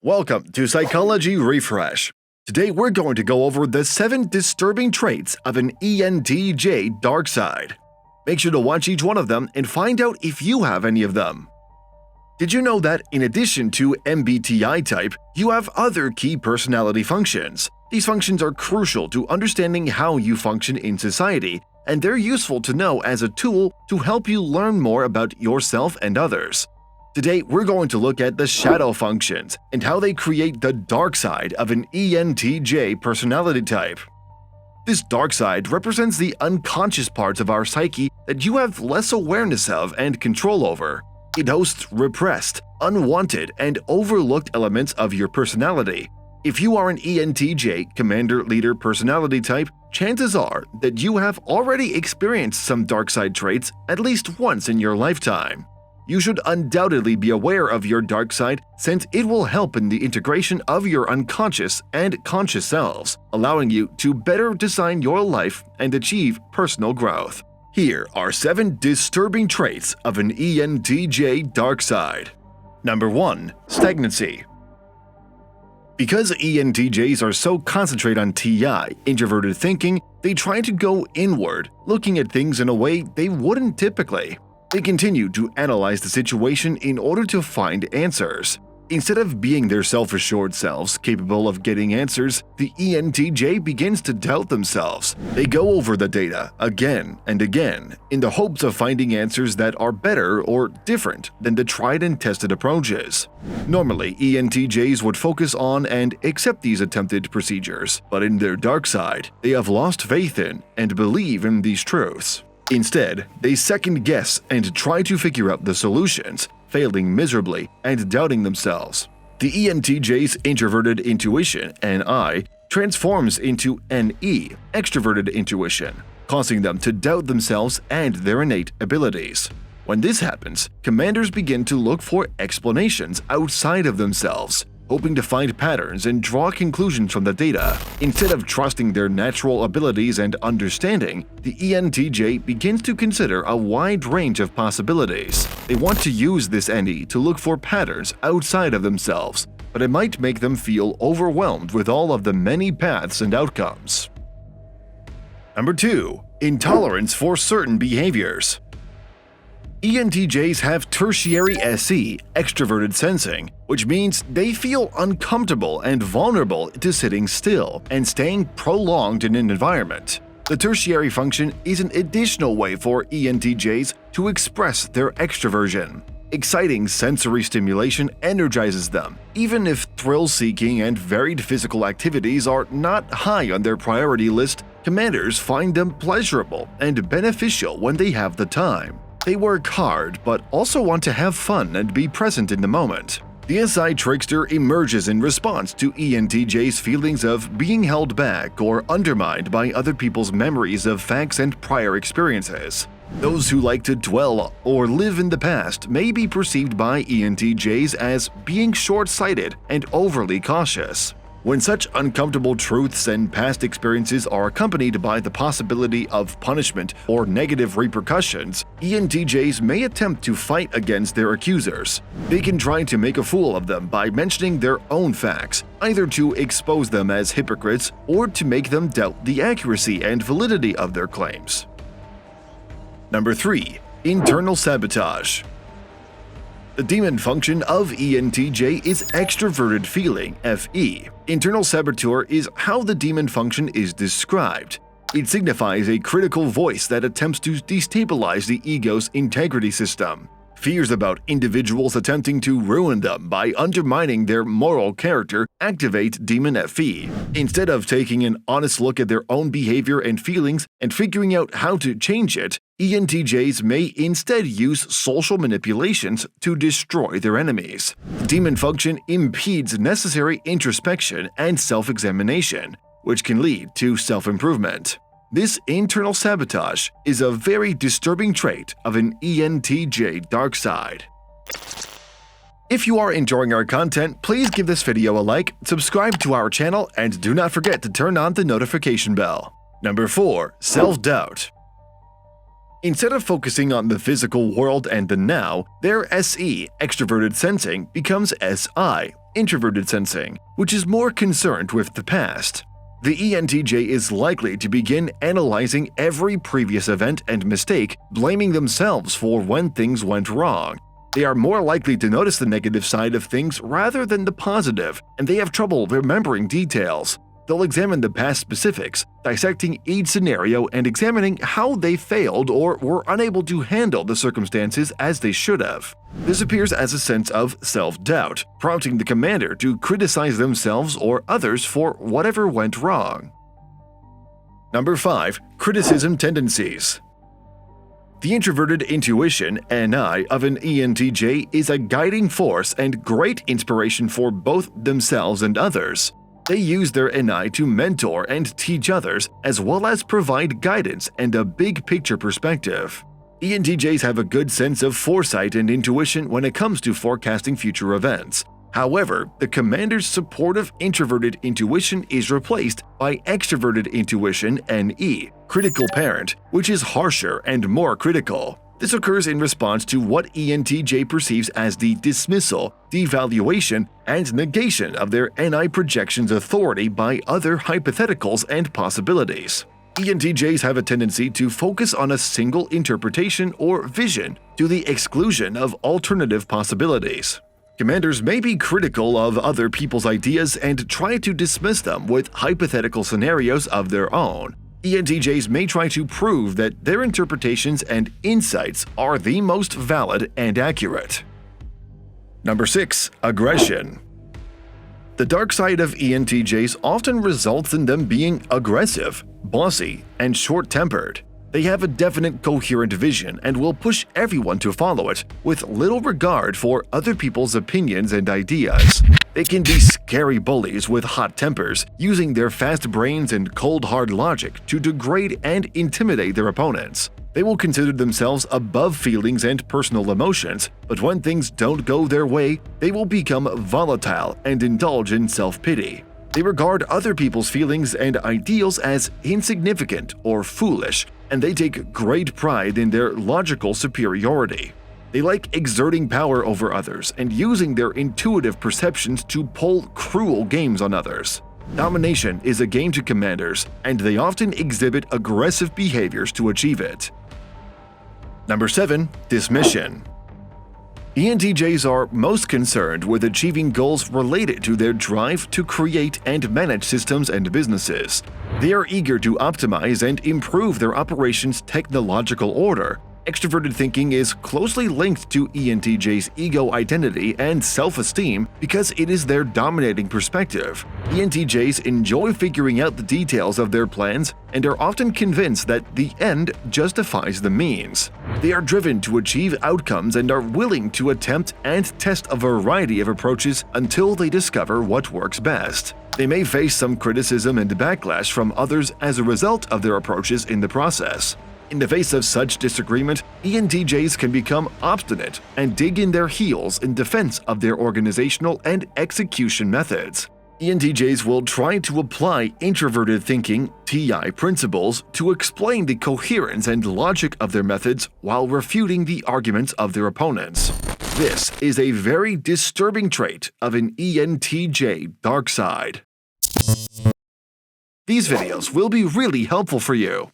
Welcome to Psychology Refresh. Today we're going to go over the 7 disturbing traits of an ENTJ dark side. Make sure to watch each one of them and find out if you have any of them. Did you know that in addition to MBTI type, you have other key personality functions? These functions are crucial to understanding how you function in society, and they're useful to know as a tool to help you learn more about yourself and others. Today, we're going to look at the shadow functions and how they create the dark side of an ENTJ personality type. This dark side represents the unconscious parts of our psyche that you have less awareness of and control over. It hosts repressed, unwanted, and overlooked elements of your personality. If you are an ENTJ commander-leader personality type, chances are that you have already experienced some dark side traits at least once in your lifetime. You should undoubtedly be aware of your dark side since it will help in the integration of your unconscious and conscious selves, allowing you to better design your life and achieve personal growth. Here are 7 disturbing traits of an ENTJ dark side. Number 1. Stagnancy. Because ENTJs are so concentrated on TI, introverted thinking, they try to go inward, looking at things in a way they wouldn't typically. They continue to analyze the situation in order to find answers. Instead of being their self-assured selves capable of getting answers, the ENTJ begins to doubt themselves. They go over the data again and again in the hopes of finding answers that are better or different than the tried and tested approaches. Normally, ENTJs would focus on and accept these attempted procedures, but in their dark side, they have lost faith in and believe in these truths. Instead, they second-guess and try to figure out the solutions, failing miserably and doubting themselves. The ENTJ's introverted intuition, NI, transforms into NE, extroverted intuition, causing them to doubt themselves and their innate abilities. When this happens, commanders begin to look for explanations outside of themselves, hoping to find patterns and draw conclusions from the data. Instead of trusting their natural abilities and understanding, the ENTJ begins to consider a wide range of possibilities. They want to use this NE to look for patterns outside of themselves, but it might make them feel overwhelmed with all of the many paths and outcomes. Number 2. Intolerance for certain behaviors. ENTJs have tertiary SE, extroverted sensing, which means they feel uncomfortable and vulnerable to sitting still and staying prolonged in an environment. The tertiary function is an additional way for ENTJs to express their extroversion. Exciting sensory stimulation energizes them, even if thrill-seeking and varied physical activities are not high on their priority list. Commanders find them pleasurable and beneficial when they have the time. They work hard but also want to have fun and be present in the moment. The SI trickster emerges in response to ENTJ's feelings of being held back or undermined by other people's memories of facts and prior experiences. Those who like to dwell or live in the past may be perceived by ENTJs as being short-sighted and overly cautious. When such uncomfortable truths and past experiences are accompanied by the possibility of punishment or negative repercussions, ENTJs may attempt to fight against their accusers. They can try to make a fool of them by mentioning their own facts, either to expose them as hypocrites or to make them doubt the accuracy and validity of their claims. Number 3. Internal sabotage. The demon function of ENTJ is extroverted feeling, FE. Internal saboteur is how the demon function is described. It signifies a critical voice that attempts to destabilize the ego's integrity system. Fears about individuals attempting to ruin them by undermining their moral character activate demon FE. Instead of taking an honest look at their own behavior and feelings and figuring out how to change it, ENTJs may instead use social manipulations to destroy their enemies. The demon function impedes necessary introspection and self-examination, which can lead to self-improvement. This internal sabotage is a very disturbing trait of an ENTJ dark side. If you are enjoying our content, please give this video a like, subscribe to our channel, and do not forget to turn on the notification bell. Number 4. Self-doubt. Instead of focusing on the physical world and the now, their SE, extroverted sensing, becomes SI, introverted sensing, which is more concerned with the past. The ENTJ is likely to begin analyzing every previous event and mistake, blaming themselves for when things went wrong. They are more likely to notice the negative side of things rather than the positive, and they have trouble remembering details. They'll examine the past specifics, dissecting each scenario and examining how they failed or were unable to handle the circumstances as they should have. This appears as a sense of self-doubt, prompting the commander to criticize themselves or others for whatever went wrong. Number 5. Criticism tendencies. The introverted intuition (NI) of an ENTJ is a guiding force and great inspiration for both themselves and others. They use their NI to mentor and teach others, as well as provide guidance and a big-picture perspective. ENTJs have a good sense of foresight and intuition when it comes to forecasting future events. However, the commander's supportive introverted intuition is replaced by extroverted intuition (NE), critical parent, which is harsher and more critical. This occurs in response to what ENTJ perceives as the dismissal, devaluation, and negation of their NI projection's authority by other hypotheticals and possibilities. ENTJs have a tendency to focus on a single interpretation or vision to the exclusion of alternative possibilities. Commanders may be critical of other people's ideas and try to dismiss them with hypothetical scenarios of their own. ENTJs may try to prove that their interpretations and insights are the most valid and accurate. Number 6. Aggression. The dark side of ENTJs often results in them being aggressive, bossy, and short-tempered. They have a definite coherent vision and will push everyone to follow it, with little regard for other people's opinions and ideas. They can be scary bullies with hot tempers, using their fast brains and cold hard logic to degrade and intimidate their opponents. They will consider themselves above feelings and personal emotions, but when things don't go their way, they will become volatile and indulge in self-pity. They regard other people's feelings and ideals as insignificant or foolish, and they take great pride in their logical superiority. They like exerting power over others and using their intuitive perceptions to pull cruel games on others. Domination is a game to commanders, and they often exhibit aggressive behaviors to achieve it. Number 7. Dismission. ENTJs are most concerned with achieving goals related to their drive to create and manage systems and businesses. They are eager to optimize and improve their operations' technological order. Extroverted thinking is closely linked to ENTJ's ego identity and self-esteem because it is their dominating perspective. ENTJs enjoy figuring out the details of their plans and are often convinced that the end justifies the means. They are driven to achieve outcomes and are willing to attempt and test a variety of approaches until they discover what works best. They may face some criticism and backlash from others as a result of their approaches in the process. In the face of such disagreement, ENTJs can become obstinate and dig in their heels in defense of their organizational and execution methods. ENTJs will try to apply introverted thinking (TI) principles to explain the coherence and logic of their methods while refuting the arguments of their opponents. This is a very disturbing trait of an ENTJ dark side. These videos will be really helpful for you.